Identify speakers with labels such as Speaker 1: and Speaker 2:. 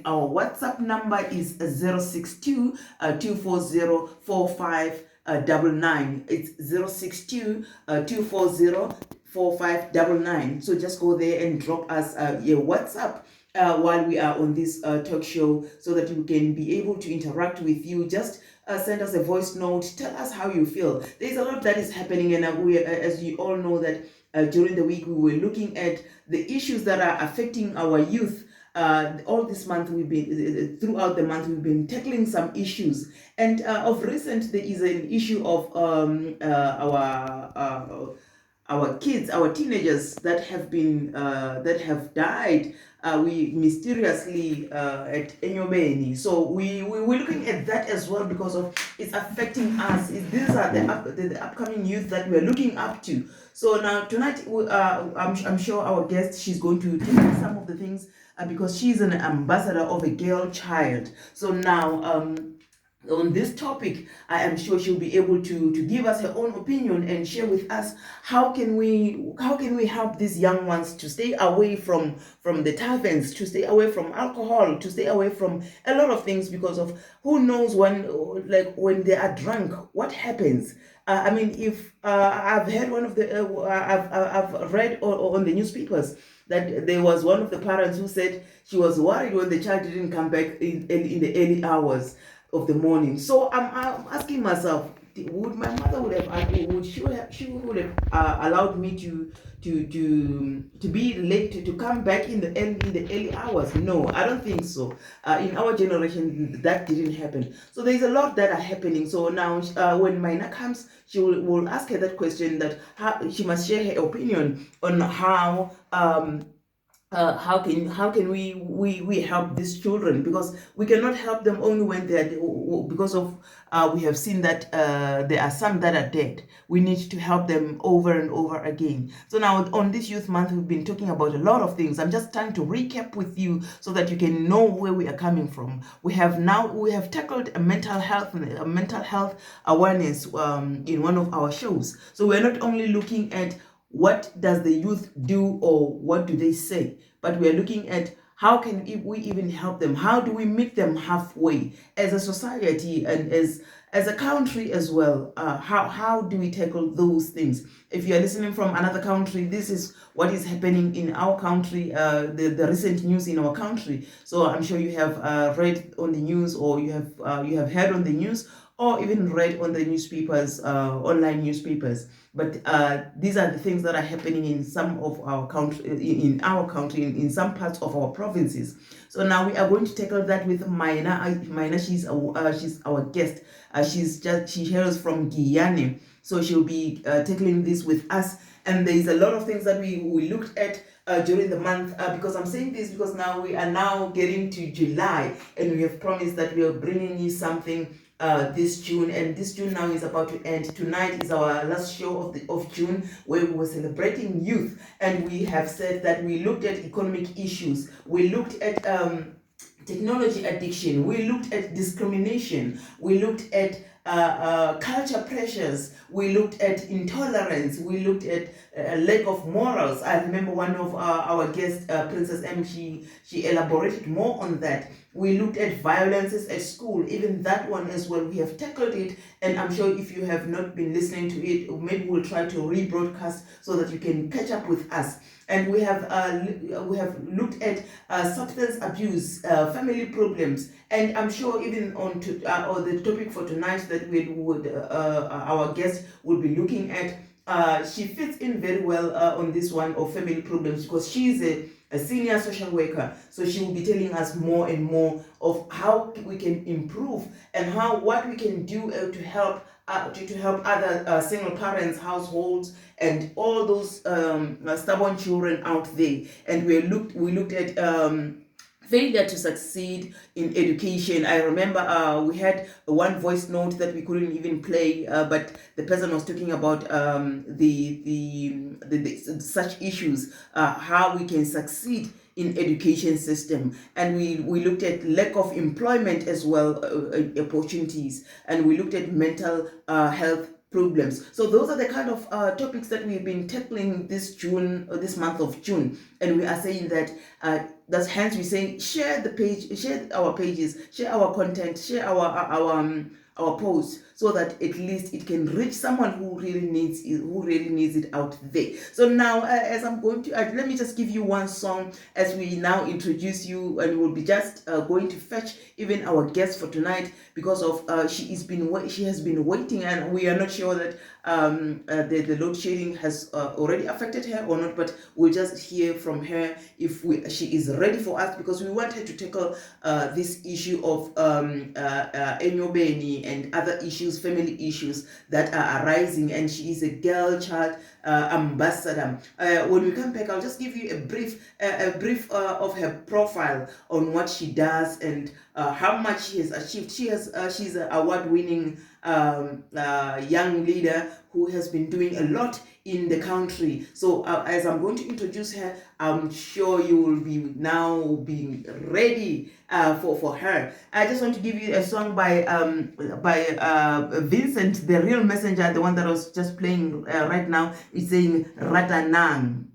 Speaker 1: Our WhatsApp number is 062 240 4599. It's 062 240 4599. So just go there and drop us your WhatsApp while we are on this talk show, so that we can be able to interact with you. Just send us a voice note. Tell us how you feel. There's a lot that is happening, and as you all know, that during the week we were looking at the issues that are affecting our youth. All this month we've been throughout the month we've been tackling some issues, and of recent there is an issue of our kids, our teenagers that have died. We mysteriously at Enyobeni. So we're looking at that as well, because of it's affecting us. These are the upcoming youth that we're looking up to. So now tonight, I'm sure our guest, she's going to tell us some of the things, because she's an ambassador of a girl child. So now, on this topic, I am sure she'll be able to give us her own opinion and share with us how can we help these young ones to stay away from the taverns, to stay away from alcohol, to stay away from a lot of things, because of who knows when they are drunk, what happens. I mean, if I've heard one of the I've read on the newspapers that there was one of the parents who said she was worried when the child didn't come back in the early hours of the morning. So I'm asking myself, would my mother would have she would have allowed me to be late, to come back in the early hours? No, I don't think so. In our generation, that didn't happen. So there's a lot that are happening. So now, when Maina comes, she will ask her that question, that she must share her opinion on how can we help these children, because we cannot help them only when they are, because of we have seen that there are some that are dead. We need to help them over and over again. So now on this youth month, we've been talking about a lot of things. I'm just trying to recap with you so that you can know where we are coming from. We have tackled a mental health awareness in one of our shows. So we're not only looking at what does the youth do or what do they say, but we are looking at how can we even help them? How do we meet them halfway as a society and as a country as well? How do we tackle those things? If you are listening from another country, this is what is happening in our country, the recent news in our country. So I'm sure you have read on the news, or you have heard on the news, or even read on the newspapers, online newspapers. But these are the things that are happening in some of our country, in some parts of our provinces. So now we are going to tackle that with Maina. Maina, she's our guest. She hails from Guyana, so she'll be tackling this with us. And there is a lot of things that we looked at during the month, because I'm saying this because now we are now getting to July, and we have promised that we are bringing you something this June, and this June now is about to end. Tonight is our last show of June, where we were celebrating youth, and we have said that we looked at economic issues, we looked at technology addiction, we looked at discrimination, we looked at culture pressures, we looked at intolerance, we looked at lack of morals. I remember one of our guests, Princess M, she elaborated more on that. We looked at violences at school, even that one as well. We have tackled it, and I'm sure if you have not been listening to it, maybe we'll try to rebroadcast so that you can catch up with us. And we have looked at substance abuse, family problems, and I'm sure even on the topic for tonight that our guest will be looking at. She fits in very well on this one of family problems, because she is a senior social worker. So she will be telling us more and more of how we can improve and what we can do to help other single parents, households, and all those stubborn children out there. And we looked at failure to succeed in education. I remember we had one voice note that we couldn't even play, but the person was talking about such issues, how we can succeed in education system, and we looked at lack of employment as well, opportunities, and we looked at mental health problems. So those are the kind of topics that we've been tackling this month of June, and we are saying that That's hence we say share the page, share our pages, share our content, share our posts, so that at least it can reach someone who really needs it out there. So now, as I'm going to, let me just give you one song as we now introduce you, and we'll be just going to fetch even our guest for tonight, because of she has been waiting, and we are not sure that the load shedding has already affected her or not, but we'll just hear from her if she is ready for us, because we want her to tackle this issue of Enyobeni and other issues, family issues that are arising, and she is a girl child ambassador. When we come back, I'll just give you a brief of her profile on what she does and how much she has achieved. She's an award-winning young leader who has been doing a lot in the country. So as I'm going to introduce her, I'm sure you will be now being ready for her. I just want to give you a song by Vincent, the Real Messenger, the one that I was just playing right now. It's saying Ratanang.